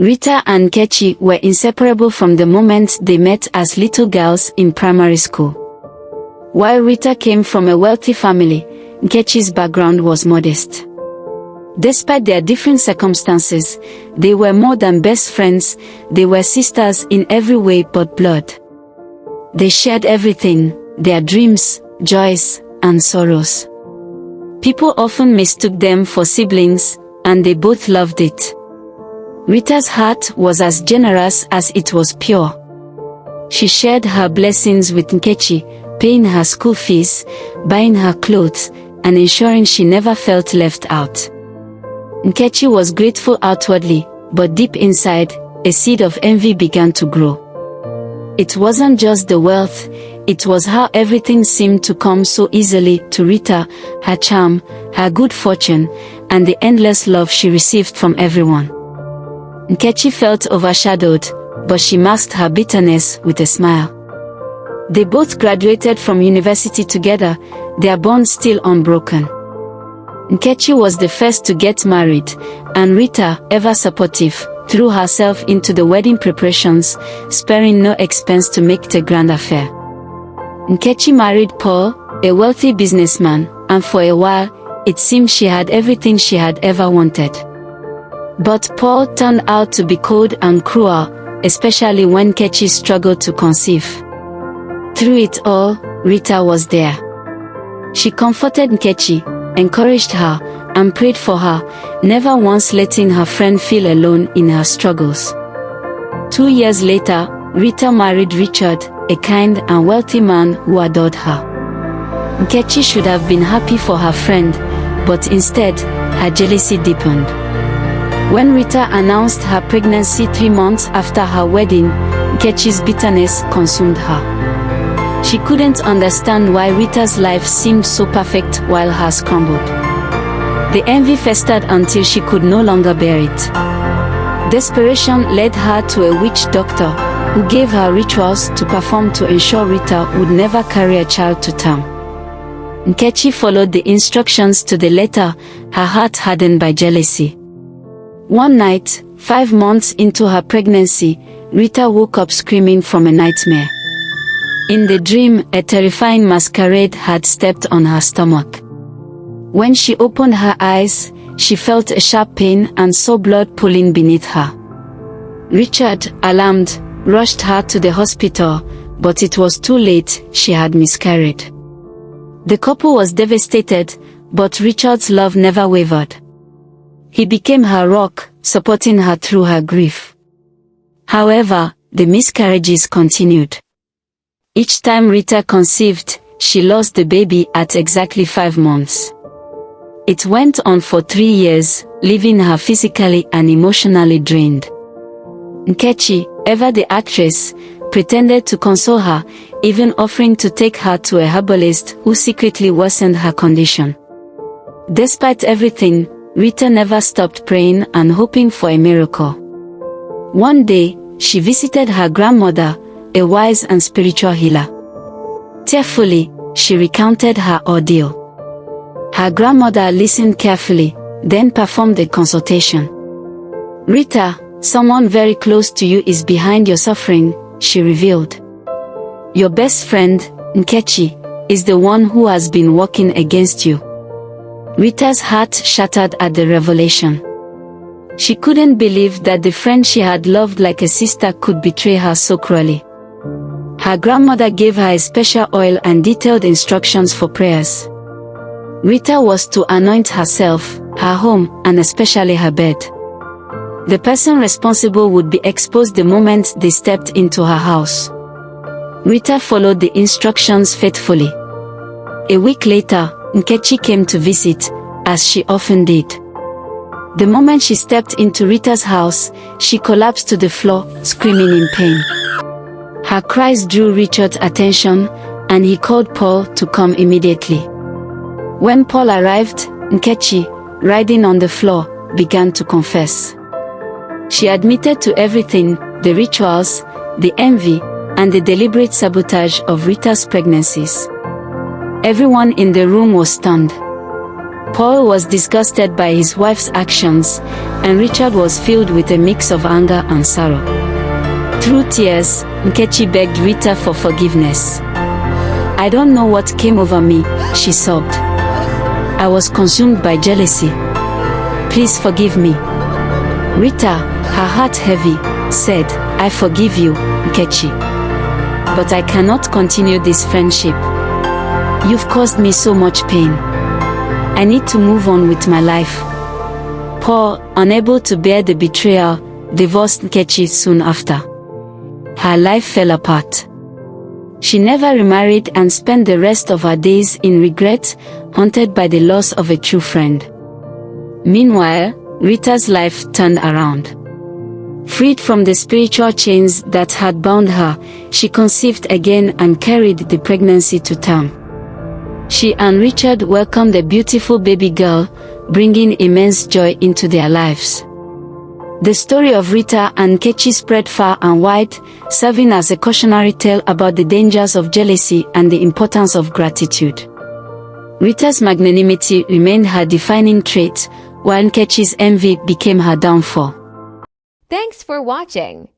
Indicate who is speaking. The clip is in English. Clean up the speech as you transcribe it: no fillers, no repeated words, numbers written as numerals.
Speaker 1: Rita and Nkechi were inseparable from the moment they met as little girls in primary school. While Rita came from a wealthy family, Nkechi's background was modest. Despite their different circumstances, they were more than best friends. They were sisters in every way but blood. They shared everything, their dreams, joys, and sorrows. People often mistook them for siblings, and they both loved it. Rita's heart was as generous as it was pure. She shared her blessings with Nkechi, paying her school fees, buying her clothes, and ensuring she never felt left out. Nkechi was grateful outwardly, but deep inside, a seed of envy began to grow. It wasn't just the wealth, it was how everything seemed to come so easily to Rita, her charm, her good fortune, and the endless love she received from everyone. Nkechi felt overshadowed, but she masked her bitterness with a smile. They both graduated from university together, their bond still unbroken. Nkechi was the first to get married, and Rita, ever supportive, threw herself into the wedding preparations, sparing no expense to make it a grand affair. Nkechi married Paul, a wealthy businessman, and for a while, it seemed she had everything she had ever wanted. But Paul turned out to be cold and cruel, especially when Nkechi struggled to conceive. Through it all, Rita was there. She comforted Nkechi, encouraged her, and prayed for her, never once letting her friend feel alone in her struggles. 2 years later, Rita married Richard, a kind and wealthy man who adored her. Nkechi should have been happy for her friend, but instead, her jealousy deepened. When Rita announced her pregnancy 3 months after her wedding, Nkechi's bitterness consumed her. She couldn't understand why Rita's life seemed so perfect while hers crumbled. The envy festered until she could no longer bear it. Desperation led her to a witch doctor, who gave her rituals to perform to ensure Rita would never carry a child to term. Nkechi followed the instructions to the letter, her heart hardened by jealousy. One night, 5 months into her pregnancy, Rita woke up screaming from a nightmare. In the dream, a terrifying masquerade had stepped on her stomach. When she opened her eyes, she felt a sharp pain and saw blood pooling beneath her. Richard, alarmed, rushed her to the hospital, but it was too late, she had miscarried. The couple was devastated, but Richard's love never wavered. He became her rock, supporting her through her grief. However, the miscarriages continued. Each time Rita conceived, she lost the baby at exactly 5 months. It went on for 3 years, leaving her physically and emotionally drained. Nkechi, ever the actress, pretended to console her, even offering to take her to a herbalist who secretly worsened her condition. Despite everything, Rita never stopped praying and hoping for a miracle. One day, she visited her grandmother, a wise and spiritual healer. Tearfully, she recounted her ordeal. Her grandmother listened carefully, then performed a consultation. "Rita, someone very close to you is behind your suffering," she revealed. "Your best friend, Nkechi, is the one who has been working against you." Rita's heart shattered at the revelation. She couldn't believe that the friend she had loved like a sister could betray her so cruelly. Her grandmother gave her a special oil and detailed instructions for prayers. Rita was to anoint herself, her home, and especially her bed. The person responsible would be exposed the moment they stepped into her house. Rita followed the instructions faithfully. A week later, Nkechi came to visit, as she often did. The moment she stepped into Rita's house, she collapsed to the floor, screaming in pain. Her cries drew Richard's attention, and he called Paul to come immediately. When Paul arrived, Nkechi, riding on the floor, began to confess. She admitted to everything, the rituals, the envy, and the deliberate sabotage of Rita's pregnancies. Everyone in the room was stunned. Paul was disgusted by his wife's actions, and Richard was filled with a mix of anger and sorrow. Through tears, Nkechi begged Rita for forgiveness. "I don't know what came over me," she sobbed. "I was consumed by jealousy. Please forgive me." Rita, her heart heavy, said, "I forgive you, Nkechi. But I cannot continue this friendship. You've caused me so much pain. I need to move on with my life." Paul, unable to bear the betrayal, divorced Nkechi soon after. Her life fell apart. She never remarried and spent the rest of her days in regret, haunted by the loss of a true friend. Meanwhile, Rita's life turned around. Freed from the spiritual chains that had bound her, she conceived again and carried the pregnancy to term. She and Richard welcomed a beautiful baby girl, bringing immense joy into their lives. The story of Rita and Nkechi spread far and wide, serving as a cautionary tale about the dangers of jealousy and the importance of gratitude. Rita's magnanimity remained her defining trait, while Nkechi's envy became her downfall.
Speaker 2: Thanks for watching.